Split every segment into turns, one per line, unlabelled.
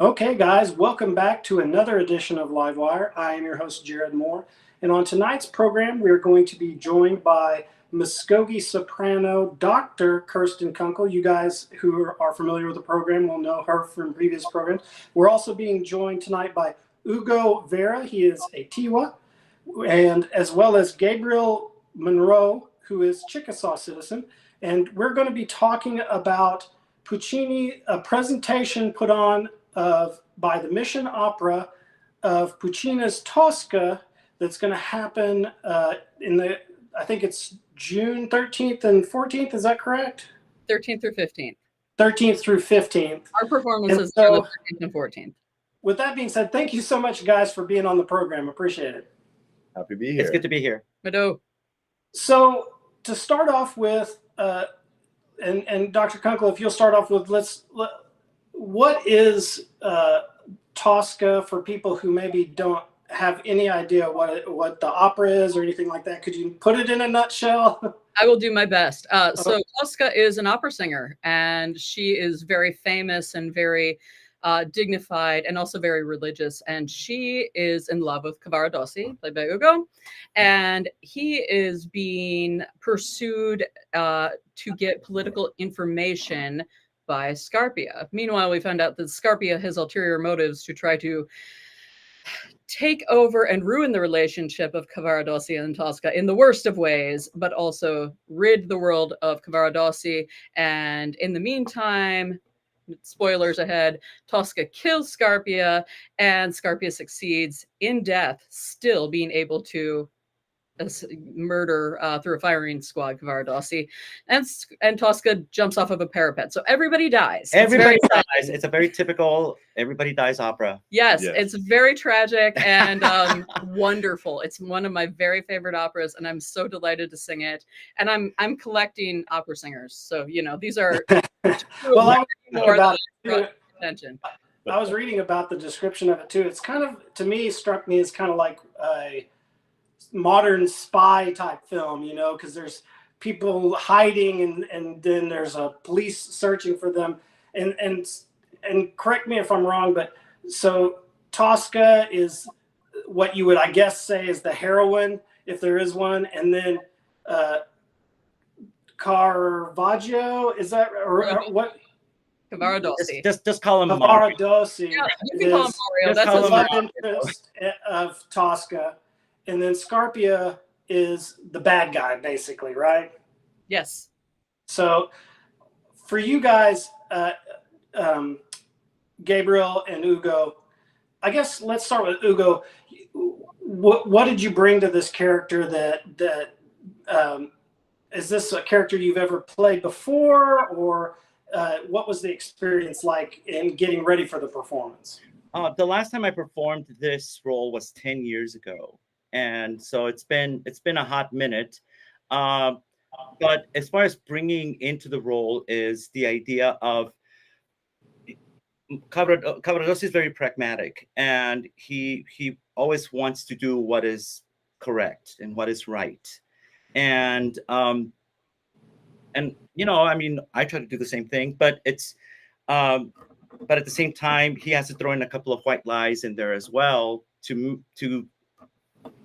Okay, guys, welcome back to another edition of Livewire. I am your host, Jared Moore. And on tonight's program, we're going to be joined by Mvskoke Soprano Dr. Kirsten Kunkle. You guys who are familiar with the program will know her from previous programs. We're also being joined tonight by Hugo Vera. He is a Tiwa, and as well as Gabriel Manro, who is Chickasaw citizen. And we're going to be talking about Puccini, a presentation put on by the Mission Opera of Puccini's Tosca that's going to happen I think it's June 13th and 14th. Is that correct?
13th through 15th.
13th through 15th.
Our performances are the 13th and 14th.
With that being said, thank you so much, guys, for being on the program. Appreciate it.
Happy to be here.
It's good to be here.
Mado.
So to start off with, and Dr. Kunkle, if you'll start off with, what is Tosca for people who maybe don't have any idea what the opera is or anything like that? Could you put it in a nutshell?
I will do my best. So Tosca is an opera singer, and she is very famous and very dignified and also very religious. And she is in love with Cavaradossi, played by Hugo. And he is being pursued to get political information by Scarpia. Meanwhile, we found out that Scarpia has ulterior motives to try to take over and ruin the relationship of Cavaradossi and Tosca in the worst of ways, but also rid the world of Cavaradossi. And in the meantime, spoilers ahead, Tosca kills Scarpia, and Scarpia succeeds in death, still being able to murder through a firing squad Cavaradossi, and Tosca jumps off of a parapet. So everybody dies.
Everybody dies. It's a very typical everybody dies opera.
Yes, it's very tragic and wonderful. It's one of my very favorite operas, and I'm so delighted to sing it. And I'm collecting opera singers, so these are
well,
attention.
I was reading about the description of it too. It's kind of, to me, struck me as kind of like a modern spy type film, because there's people hiding and then there's a police searching for them, and correct me if I'm wrong, but so Tosca is what you would, I guess, say is the heroine, if there is one, and then Caravaggio, is that, or what?
Cavaradossi.
Just call him
Cavaradossi.
Yeah, you can call him Mario. That's
the love interest of Tosca. And then Scarpia is the bad guy, basically, right?
Yes.
So for you guys, Gabriel and Hugo, I guess let's start with Hugo. What did you bring to this character that is this a character you've ever played before, or what was the experience like in getting ready for the performance?
The last time I performed this role was 10 years ago. And so it's been a hot minute. But as far as bringing into the role is the idea of Cavaradossi is very pragmatic, and he always wants to do what is correct and what is right. And I try to do the same thing, but it's but at the same time, he has to throw in a couple of white lies in there as well to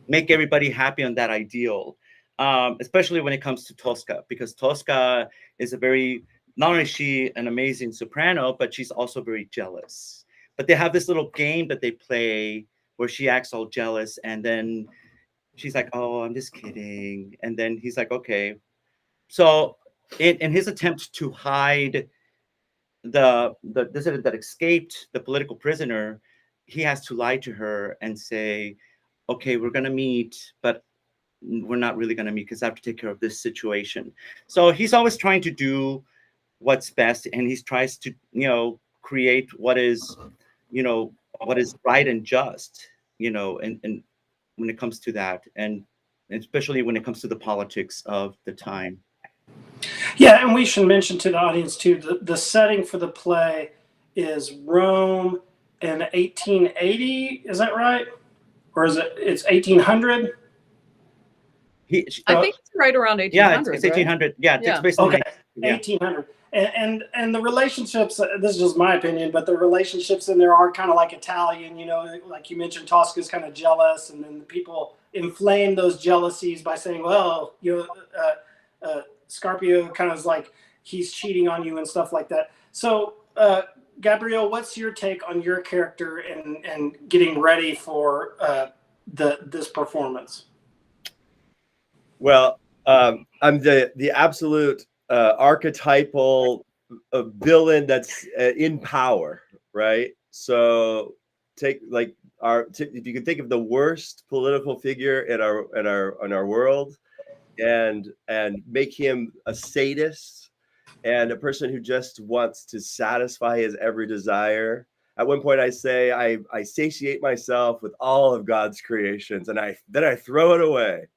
make everybody happy on that ideal, especially when it comes to Tosca, because Tosca is not only is she an amazing soprano, but she's also very jealous. But they have this little game that they play where she acts all jealous, and then she's like, "Oh, I'm just kidding," and then he's like, "Okay." So in his attempt to hide the dissident that escaped, the political prisoner, he has to lie to her and say, "Okay, we're going to meet, but we're not really going to meet because I have to take care of this situation." So he's always trying to do what's best, and he tries to, create what is right and just, and when it comes to that, and especially when it comes to the politics of the time.
Yeah, and we should mention to the audience too, the setting for the play is Rome in 1880. Is that right? Or is it's 1800?
I think it's right around 1800.
Yeah, it's 1800. Right? Yeah, it's based on
1800. And the relationships, this is just my opinion, but the relationships in there are kind of like Italian, you know, like you mentioned, Tosca is kind of jealous, and then the people inflame those jealousies by saying, well, you know, Scarpio kind of is like he's cheating on you and stuff like that. So, Gabriel, what's your take on your character and getting ready for this performance?
Well, I'm the absolute archetypal villain that's in power, right? So take like if you can think of the worst political figure in our world, and make him a sadist and a person who just wants to satisfy his every desire. At one point, I say I satiate myself with all of God's creations, and then I throw it away.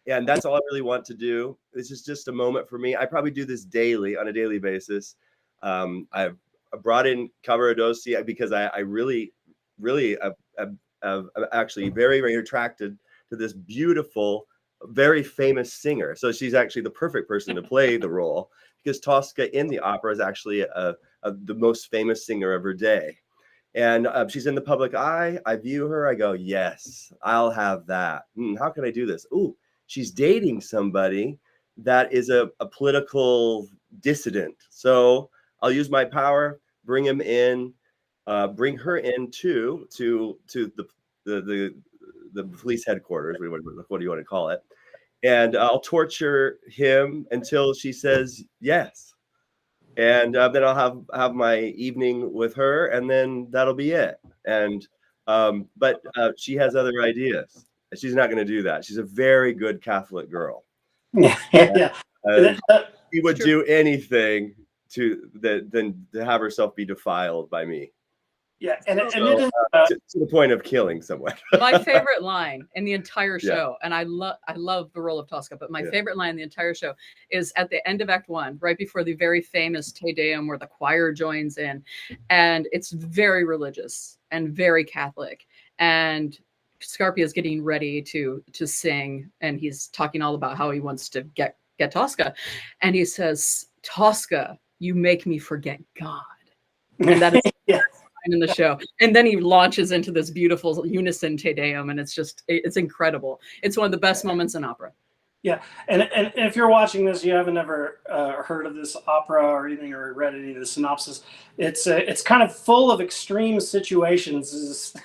And that's all I really want to do. This is just a moment for me. I probably do this daily, on a daily basis. I've brought in Cavaradossi because I really am actually very, very attracted to this beautiful, very famous singer. So she's actually the perfect person to play the role, because Tosca in the opera is actually the most famous singer of her day. And she's in the public eye. I view her. I go, yes, I'll have that. How can I do this? Ooh, she's dating somebody that is a political dissident. So I'll use my power, bring him in, bring her in too, to the police headquarters. What do you want to call it? And I'll torture him until she says yes. And then I'll have my evening with her, and then that'll be it. And but she has other ideas. She's not going to do that. She's a very good Catholic girl.
Yeah.
She would do anything than to have herself be defiled by me.
Yeah, and it is
to the point of killing someone.
My favorite line in the entire show, and I love the role of Tosca, but my favorite line in the entire show is at the end of Act 1, right before the very famous Te Deum, where the choir joins in, and it's very religious and very Catholic, and Scarpia is getting ready to sing, and he's talking all about how he wants to get Tosca, and he says, "Tosca, you make me forget God," and that is. In the show, and then he launches into this beautiful unison Te Deum, and it's incredible. It's one of the best moments in opera.
Yeah, and if you're watching this, you haven't ever heard of this opera or anything, or read any of the synopsis. It's kind of full of extreme situations.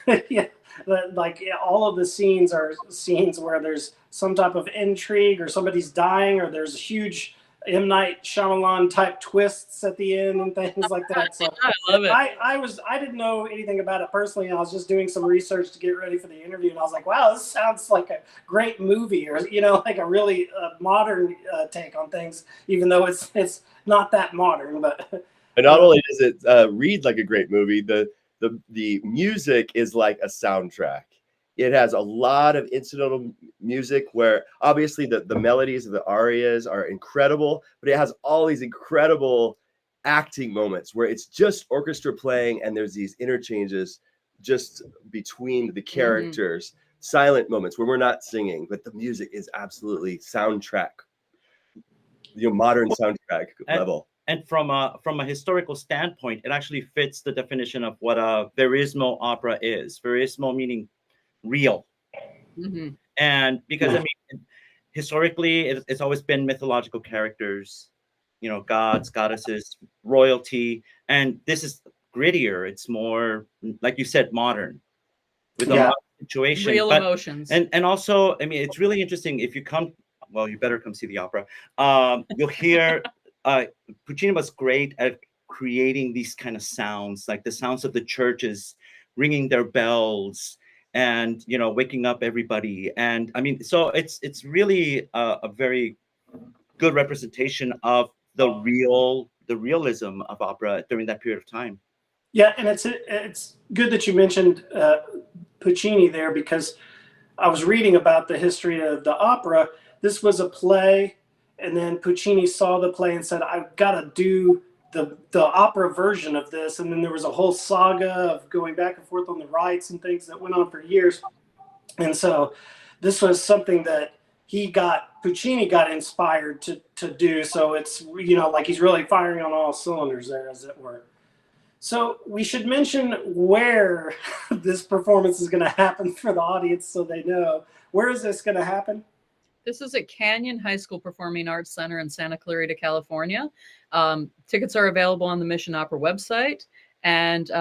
Like all of the scenes are scenes where there's some type of intrigue, or somebody's dying, or there's huge M. Night Shyamalan type twists at the end and things like that. So
I love it.
I didn't know anything about it personally, and I was just doing some research to get ready for the interview, and I was like, wow, this sounds like a great movie, or like a really modern take on things, even though it's not that modern. But
and not only does it read like a great movie, the music is like a soundtrack. It has a lot of incidental music where obviously the melodies of the arias are incredible, but it has all these incredible acting moments where it's just orchestra playing, and there's these interchanges just between the characters, silent moments where we're not singing, but the music is absolutely soundtrack, modern soundtrack level.
And from a historical standpoint, it actually fits the definition of what a verismo opera is. Verismo meaning real. And because I mean, historically it's always been mythological characters, gods, goddesses, royalty, and this is grittier. It's more, like you said, modern, with a modern situation,
real emotions.
And also, I mean, it's really interesting. If you you better come see the opera. You'll hear Puccini was great at creating these kind of sounds, like the sounds of the churches ringing their bells, and waking up everybody. And I mean, so it's really a very good representation of the realism of opera during that period of time.
Yeah, and it's good that you mentioned Puccini there, because I was reading about the history of the opera. This was a play, and then Puccini saw the play and said, I've got to do the opera version of this. And then there was a whole saga of going back and forth on the rights and things that went on for years. And so this was something that Puccini got inspired to do. So it's, like he's really firing on all cylinders there, as it were. So we should mention where this performance is going to happen for the audience so they know. Where is this going to happen?
This is at Canyon High School Performing Arts Center in Santa Clarita, California. Tickets are available on the Mission Opera website, and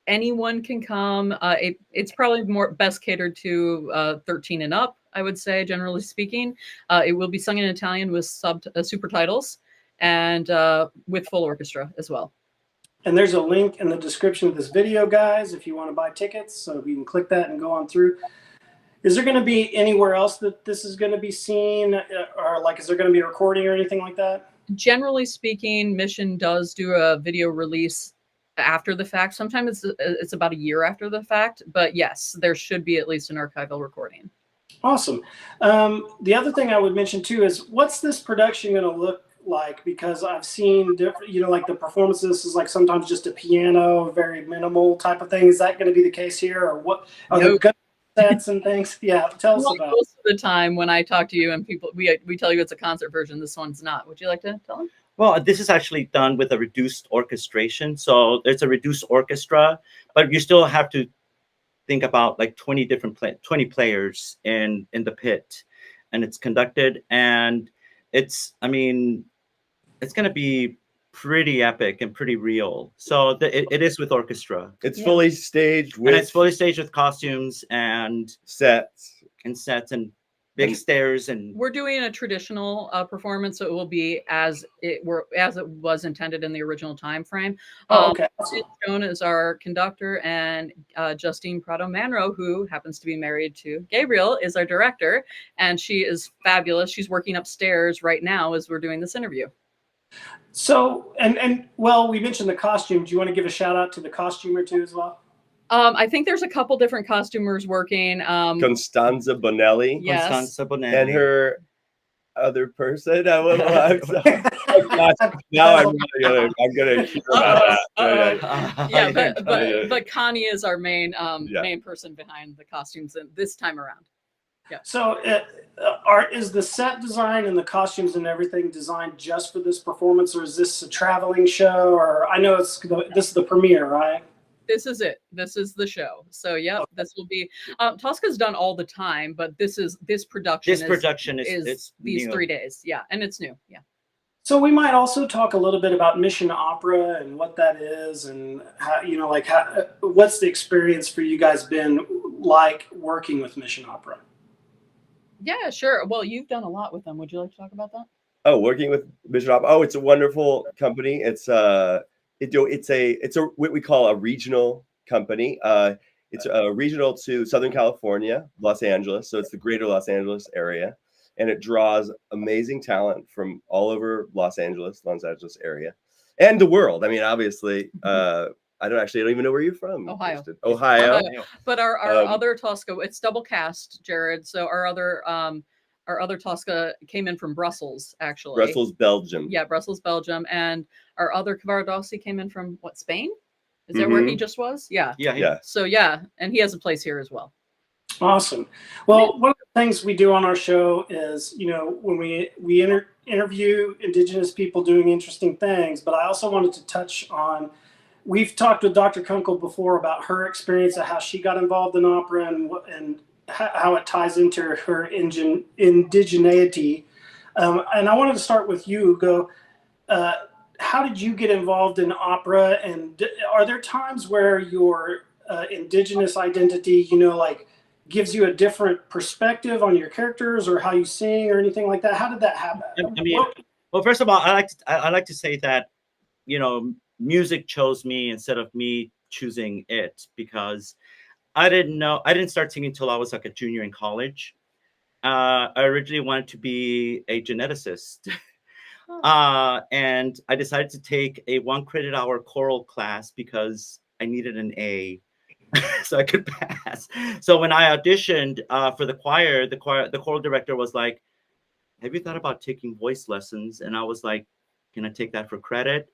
anyone can come. It's probably best catered to 13 and up, I would say, generally speaking. It will be sung in Italian with super titles and with full orchestra as well.
And there's a link in the description of this video, guys, if you want to buy tickets. So you can click that and go on through. Is there going to be anywhere else that this is going to be seen, or is there going to be a recording or anything like that?
Generally speaking, Mission does do a video release after the fact. Sometimes it's about a year after the fact, but yes, there should be at least an archival recording.
Awesome. The other thing I would mention too is, what's this production going to look like? Because I've seen different, like the performances is like sometimes just a piano, very minimal type of thing. Is that going to be the case here, or what? Are there good sets and things? Yeah, tell us about.
Most of the time when I talk to you and people, we tell you it's a concert version. This one's not. Would you like to tell them?
Well, this is actually done with a reduced orchestration. So there's a reduced orchestra, but you still have to think about like 20 players in the pit, and it's conducted, and it's going to be pretty epic and pretty real. So it is with orchestra.
It's fully staged with,
and it's fully staged with costumes and
sets
and big stairs. And
we're doing a traditional performance, so it will be as it was intended in the original time frame.
Okay.
Joan is our conductor, and Justine Prado Manro, who happens to be married to Gabriel, is our director, and she is fabulous. She's working upstairs right now as we're doing this interview.
So, and well, we mentioned the costume. Do you want to give a shout out to the costumer too as well?
I think there's a couple different costumers working.
Constanza Bonelli.
Yes.
Constanza Bonelli.
And her other person. I'm sorry. Now I'm gonna hear about that.
But Connie is our main person behind the costumes this time around. Yeah. So,
is the set design and the costumes and everything designed just for this performance, or is this a traveling show? Or I know this is the premiere, right?
This is it. This is the show. So this will be. Tosca's done all the time, but this production.
This production is
these
new.
3 days. Yeah, and it's new. Yeah.
So we might also talk a little bit about Mission Opera and what that is, and how, what's the experience for you guys been like working with Mission Opera?
Yeah, sure. Well, you've done a lot with them. Would you like to talk about that?
Oh, working with Mission Opera. Oh, it's a wonderful company. It's it's what we call a regional company. It's regional to Southern California, Los Angeles. So it's the greater Los Angeles area, and it draws amazing talent from all over Los Angeles area, and the world. I mean, obviously, I don't even know where you're from.
Ohio.
Ohio.
But our other Tosca, it's double cast, Jared. So our other Tosca came in from Brussels, actually.
Brussels, Belgium.
Yeah, Brussels, Belgium. And our other Cavaradossi came in from Spain? Is that where he just was? Yeah.
Yeah.
So and he has a place here as well.
Awesome. Well, one of the things we do on our show is, when we interview Indigenous people doing interesting things, but I also wanted to touch on, we've talked with Dr. Kunkle before about her experience of how she got involved in opera and how it ties into her indigeneity. And I wanted to start with you, Hugo. How did you get involved in opera? And are there times where your Indigenous identity, gives you a different perspective on your characters or how you sing or anything like that? How did that happen?
Well, first of all, I like to say that, music chose me instead of me choosing it, because I didn't start singing until I was like a junior in college. I originally wanted to be a geneticist. And I decided to take a 1 credit hour choral class because I needed an A so I could pass. So when I auditioned for the choir, the choral director was like, "Have you thought about taking voice lessons?" And I was like, "Can I take that for credit?"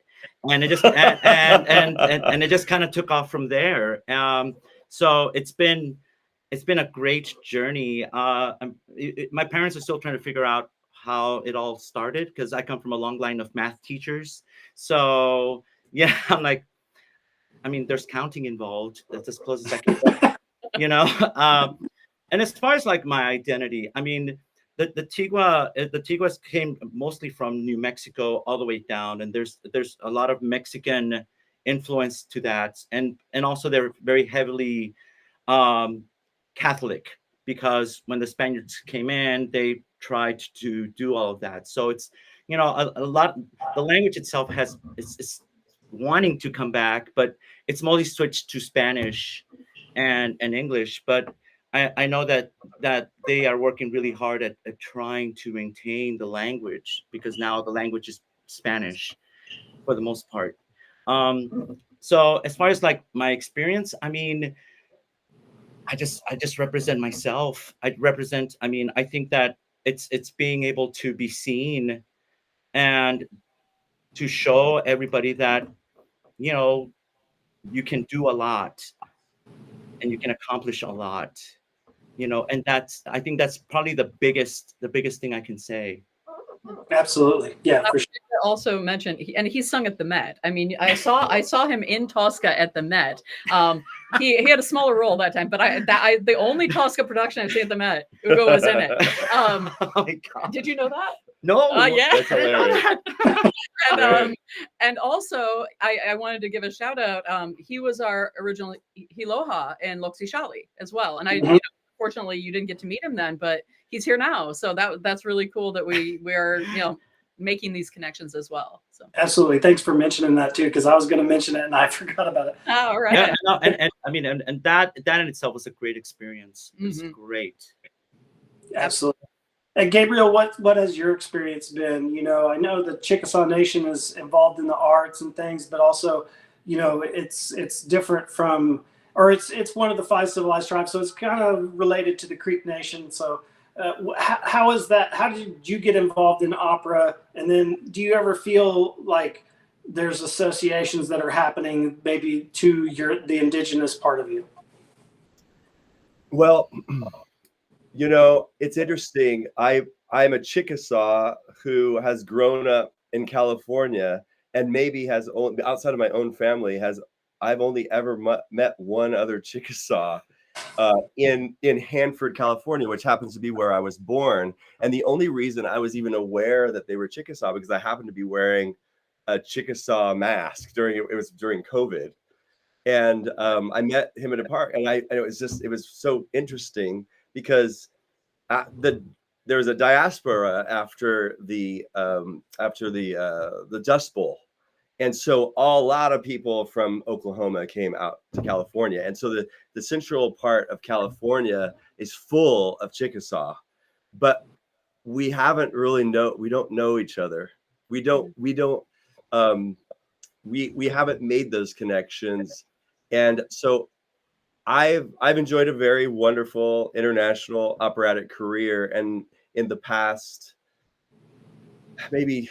And it just and it just kind of took off from there. So it's been it's been a great journey. My parents are still trying to figure out how it all started because I come from a long line of math teachers. So yeah, I'm like, I mean, there's counting involved. That's as close as I can get, you know. And as far as like my identity, I mean, the Tiwas came mostly from New Mexico all the way down, and there's a lot of Mexican influence to that, and also they're very heavily Catholic because when the Spaniards came in, they tried to do all of that. So it's, you know, a lot. The language itself is wanting to come back, but it's mostly switched to Spanish and English. But I know that they are working really hard at trying to maintain the language because now the language is Spanish for the most part. So as far as like my experience, I mean, I just represent myself. I mean, I think that it's being able to be seen and to show everybody that, you know, you can do a lot and you can accomplish a lot, you know, and I think that's probably the biggest thing I can say.
Absolutely. Yeah,
I
for
would
sure.
also mention, and he sung at the Met. I mean, I saw him in Tosca at the Met. He had a smaller role that time, but the only Tosca production I've seen at the Met, Hugo was in it.
Oh my God.
Did you know that?
No,
Yeah.
That's hilarious.
And,
Right.
and also, I wanted to give a shout out. He was our original Hiloha in Loxi Shali as well. And
Mhm.
you know, fortunately, you didn't get to meet him then, but he's here now. So that's really cool that we are, you know, making these connections as well. So
Absolutely. Thanks for mentioning that too, because I was going to mention it and I forgot about it.
oh, all right.
Yeah, no, and I mean, and that in itself was a great experience. It was great.
Absolutely. And Gabriel, what has your experience been? You know, I know the Chickasaw Nation is involved in the arts and things, but also, you know, it's different from, or it's one of the 5 civilized tribes, so it's kind of related to the Creek Nation. So, how is that? How did you get involved in opera? And then, do you ever feel like there's associations that are happening maybe to the indigenous part of you?
Well, you know, it's interesting. I'm a Chickasaw who has grown up in California and maybe has only outside of my own family I've only ever met one other Chickasaw in Hanford, California, which happens to be where I was born. And the only reason I was even aware that they were Chickasaw because I happened to be wearing a Chickasaw mask during COVID. And I met him at a park, and it was so interesting because there was a diaspora after the Dust Bowl, and so a lot of people from Oklahoma came out to California, and so the central part of California is full of Chickasaw, but we don't know each other. We haven't made those connections, and so I've enjoyed a very wonderful international operatic career, and in the past maybe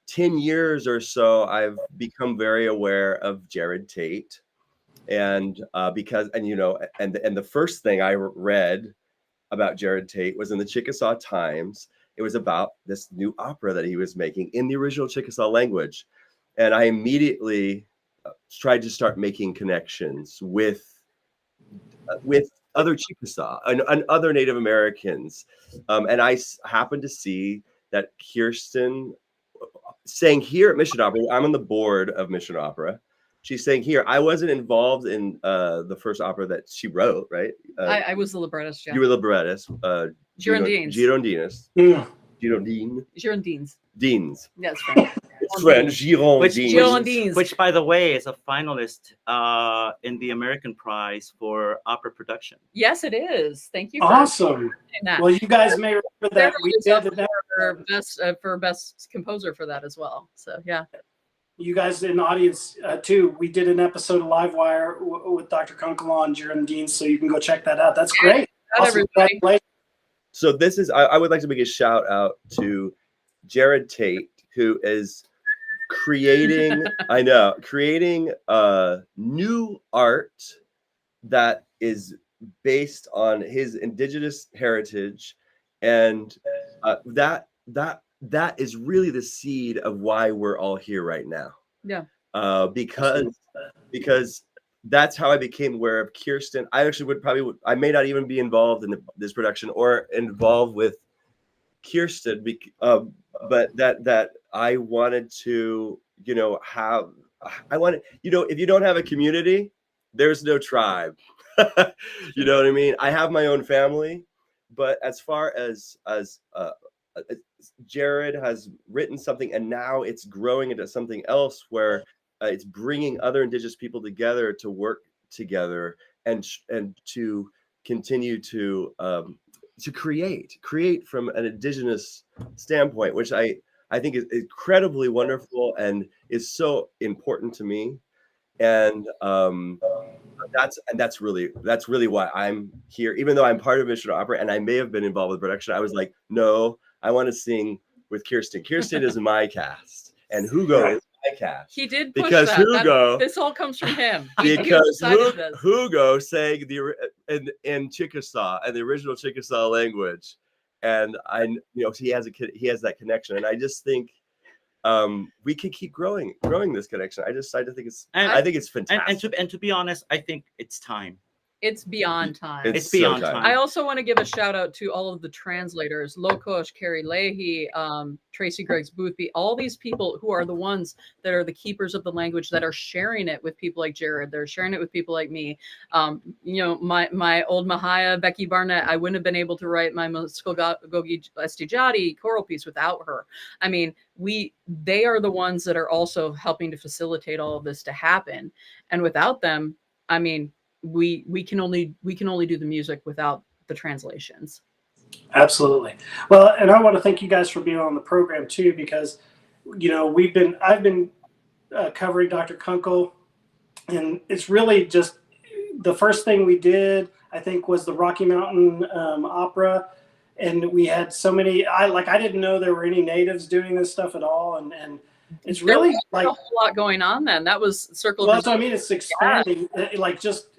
10 years or so, I've become very aware of Jared Tate, and because you know, and the first thing I read about Jared Tate was in the Chickasaw Times. It was about this new opera that he was making in the original Chickasaw language, and I immediately tried to start making connections with other Chickasaw and other Native Americans. And I happened to see that Kirsten sang here at Mission Opera. I'm on the board of Mission Opera. She's saying here, I wasn't involved in the first opera that she wrote, right?
I was the librettist. Yeah.
You were librettist.
Girondins.
Girondines.
Mm.
Girondins.
Deans.
Yes, French.
It's French. Girondines.
Which, by the way, is a finalist in the American Prize for opera production.
Yes, it is. Thank you. For
Awesome.
saying that.
Well, you guys may remember that we did
for best composer for that as well. So yeah.
You guys in the audience too. We did an episode of Livewire with Dr. Kunkle on Girondins, so you can go check that out. That's great. Awesome.
Everybody.
So this is I would like to make a shout out to Jared Tate, who is creating new art that is based on his indigenous heritage, and that is really the seed of why we're all here right now.
Yeah.
Because that's how I became aware of Kirsten. I actually I may not even be involved in this production or involved with Kirsten, but that I wanted to, you know, if you don't have a community, there's no tribe. You know what I mean? I have my own family, but as far as Jared has written something, and now it's growing into something else where it's bringing other Indigenous people together to work together and to continue to create from an Indigenous standpoint, which I think is incredibly wonderful and is so important to me. And that's really why I'm here. Even though I'm part of Mission Opera and I may have been involved with production, I was like, no, I want to sing with Kirsten. Kirsten is my cast, and Hugo is my cast.
He did push
because Hugo.
This all comes from him.
Because Hugo sang in Chickasaw, and the original Chickasaw language, and he has that connection, and I just think we can keep growing this connection. I think it's fantastic.
And to be honest, I think it's time.
It's beyond time.
It's beyond time.
I also want to give a shout out to all of the translators, Lokosh, Carrie Leahy, Tracy Greggs Boothby, all these people who are the ones that are the keepers of the language, that are sharing it with people like Jared. They're sharing it with people like me. My old Mahaya, Becky Barnett, I wouldn't have been able to write my Mvskoke Estijadi choral piece without her. I mean, they are the ones that are also helping to facilitate all of this to happen. And without them, I mean, we can only do the music without the translations.
Absolutely. Well, and I want to thank you guys for being on the program too, because I've been covering Dr. Kunkle, and it's really just the first thing we did, I think, was the Rocky Mountain Opera, and we had so many. I didn't know there were any natives doing this stuff at all, and it's really
like a whole lot going on then. That was Circle.
Well, that's what I mean. It's expanding,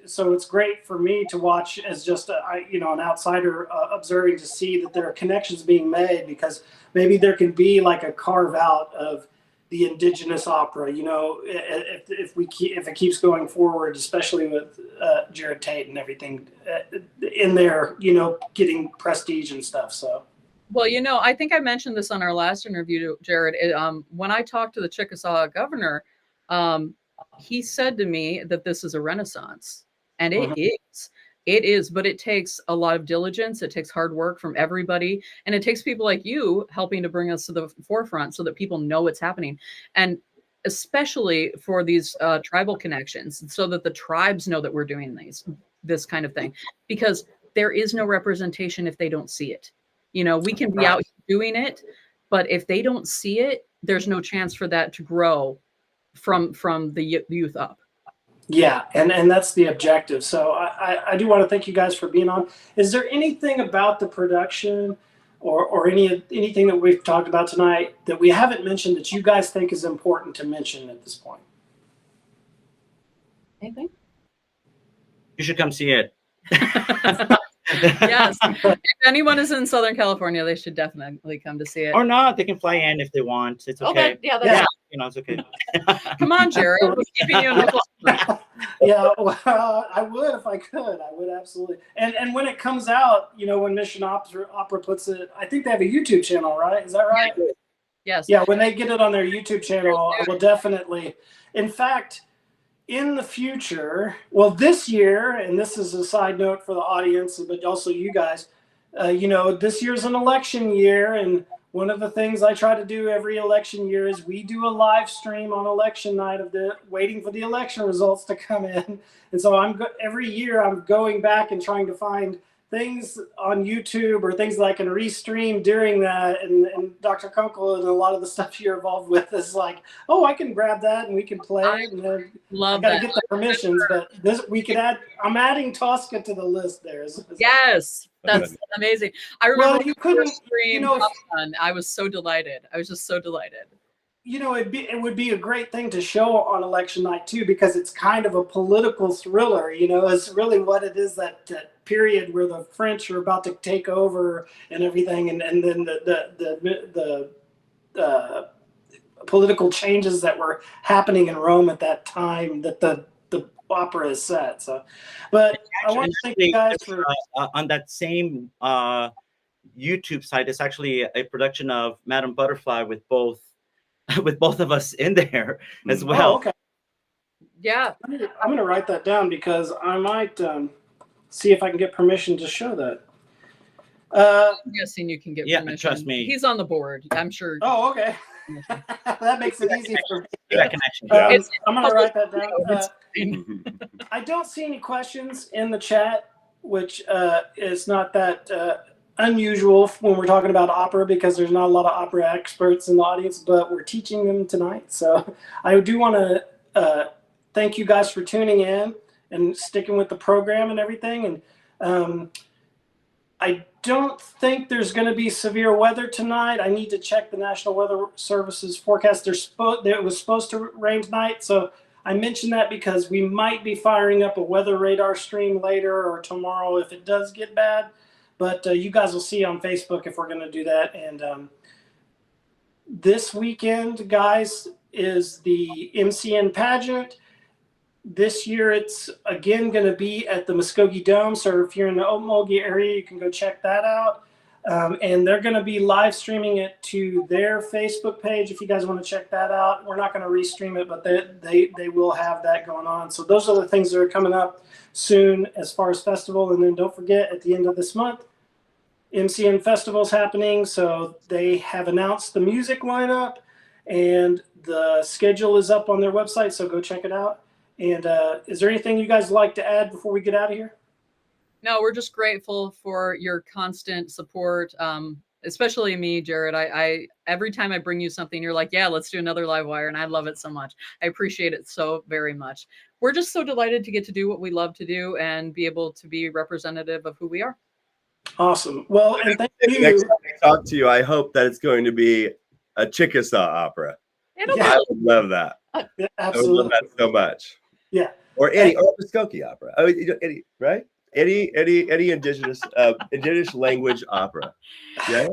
so it's great for me to watch as just an outsider observing, to see that there are connections being made, because maybe there can be like a carve out of the Indigenous opera. If it keeps going forward, especially with Jared Tate and everything in there, getting prestige and stuff. So.
Well, I think I mentioned this on our last interview, Jared. When I talked to the Chickasaw governor, he said to me that this is a renaissance, and it is. It is, but it takes a lot of diligence. It takes hard work from everybody, and it takes people like you helping to bring us to the forefront so that people know what's happening, and especially for these tribal connections, so that the tribes know that we're doing this kind of thing, because there is no representation if they don't see it. We can be out doing it, but if they don't see it, there's no chance for that to grow from the youth up.
Yeah, and that's the objective. So I do want to thank you guys for being on. Is there anything about the production or anything that we've talked about tonight that we haven't mentioned that you guys think is important to mention at this point?
Anything?
You should come see it.
Yes. If anyone is in Southern California, they should definitely come to see it.
Or not, they can fly in if they want. It's okay. It's okay.
Come on, Jared. We're keeping you in the
Yeah, well, I would if I could. I would absolutely. And when it comes out, when Mission Opera puts it, I think they have a YouTube channel, right? Is that right?
Yes.
Yeah, when they get it on their YouTube channel, I will definitely. In fact, in the future, well, this year, and this is a side note for the audience, but also you guys, this year's an election year, and one of the things I try to do every election year is we do a live stream on election night waiting for the election results to come in. And so every year I'm going back and trying to find things on YouTube or things that I can restream during that. And Dr. Kunkle and a lot of the stuff you're involved with is like, oh, I can grab that and we can play it. And then I got to get the permissions, but I'm adding Tosca to the list there.
Yes, that's amazing. I remember
you couldn't
stream. I was so delighted. I was just so delighted.
you know, it would be a great thing to show on election night too, because it's kind of a political thriller. You know, it's really what it is, that period where the French are about to take over and everything, and then the political changes that were happening in Rome at that time that the opera is set. So, but I want to thank you guys for
on that same YouTube site. It's actually a production of Madame Butterfly with both of us in there as well.
Oh, okay.
Yeah.
I'm going to write that down because I might see if I can get permission to show that.
I'm guessing you can get permission.
Trust me.
He's on the board. I'm sure.
Oh, okay. That makes it easy for me.
That connection.
I'm going to write that down. I don't see any questions in the chat, which is not that unusual when we're talking about opera, because there's not a lot of opera experts in the audience, but we're teaching them tonight. So I do want to thank you guys for tuning in and sticking with the program and everything. And I don't think there's going to be severe weather tonight. I need to check the National Weather Service's forecast. It was supposed to rain tonight, so I mentioned that because we might be firing up a weather radar stream later or tomorrow if it does get bad. But you guys will see on Facebook if we're going to do that. And this weekend, guys, is the MCN pageant. This year, it's again going to be at the Mvskoke Dome. So if you're in the Okmulgee area, you can go check that out. And they're going to be live streaming it to their Facebook page if you guys want to check that out. We're not going to restream it, but they will have that going on. So those are the things that are coming up soon as far as festival. And then don't forget, at the end of this month, MCN Festival's happening. So they have announced the music lineup, and the schedule is up on their website. So go check it out. And is there anything you guys like to add before we get out of here?
No, we're just grateful for your constant support, especially me, Jared. I every time I bring you something, you're like, yeah, let's do another live wire. And I love it so much. I appreciate it so very much. We're just so delighted to get to do what we love to do and be able to be representative of who we are.
Awesome. Well, and thank you.
Next time I talk to you, I hope that it's going to be a Chickasaw opera. I would love that.
Yeah, absolutely.
I would love that so much.
Yeah.
Or any Mvskoke opera. I mean, any, right? Any indigenous language opera. Yeah.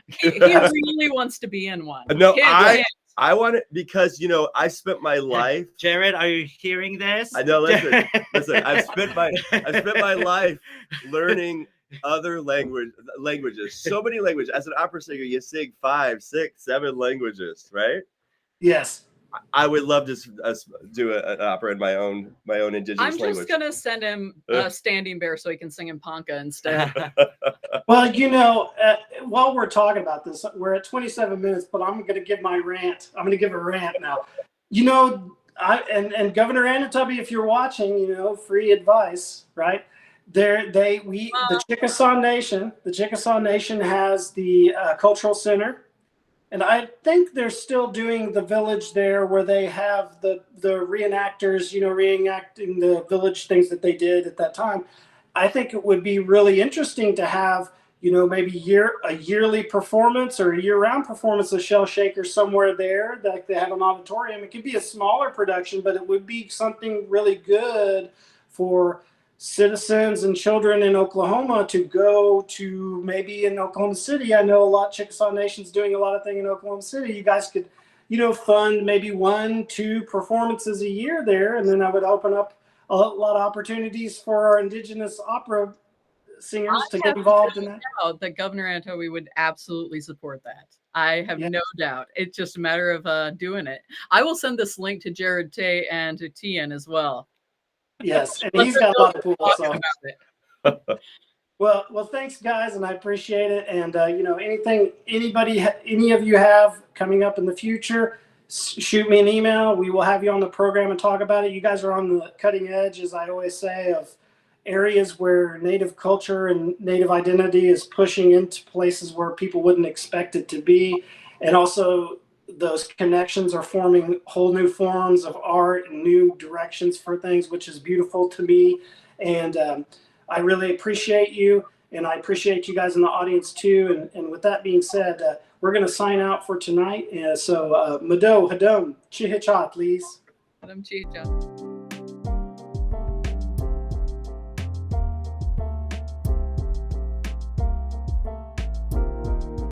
He really wants to be in one.
No, I want it because, you know, I spent my life.
Jared, are you hearing this?
I know. Listen. I've spent my life learning other languages. So many languages. As an opera singer, you sing 5, 6, 7 languages, right?
Yes.
I would love to do an opera in my own indigenous language.
I'm just gonna send him a standing bear so he can sing in Ponca instead.
Well, you know, while we're talking about this, we're at 27 minutes, but I'm going to give my rant. I'm going to give a rant now. You know, and Governor Anatobi, if you're watching, you know, free advice, right? The Chickasaw Nation has the cultural center. And I think they're still doing the village there, where they have the reenactors, you know, reenacting the village things that they did at that time. I think it would be really interesting to have, you know, maybe a yearly performance or a year-round performance of Shell Shaker somewhere there. Like they have an auditorium. It could be a smaller production, but it would be something really good for citizens and children in Oklahoma to go to. Maybe in Oklahoma City. I know a lot, Chickasaw Nation's doing a lot of things in Oklahoma City. You guys could, you know, fund maybe 1-2 performances a year there. And then I would open up a lot of opportunities for our indigenous opera singers to get involved in that.
That Governor Anatobi would absolutely support that. I have no doubt. It's just a matter of doing it. I will send this link to Jared Tay and to Tian as well.
Yes, and he's got a lot of cool songs. Well, thanks, guys, and I appreciate it. And you know, any of you have coming up in the future, shoot me an email. We will have you on the program and talk about it. You guys are on the cutting edge, as I always say, of areas where Native culture and Native identity is pushing into places where people wouldn't expect it to be, and also those connections are forming whole new forms of art and new directions for things, which is beautiful to me. And I really appreciate you. And I appreciate you guys in the audience too. And with that being said, we're going to sign out for tonight. So, Mado, Hadom, Chihichat, please.
Adam Chicha.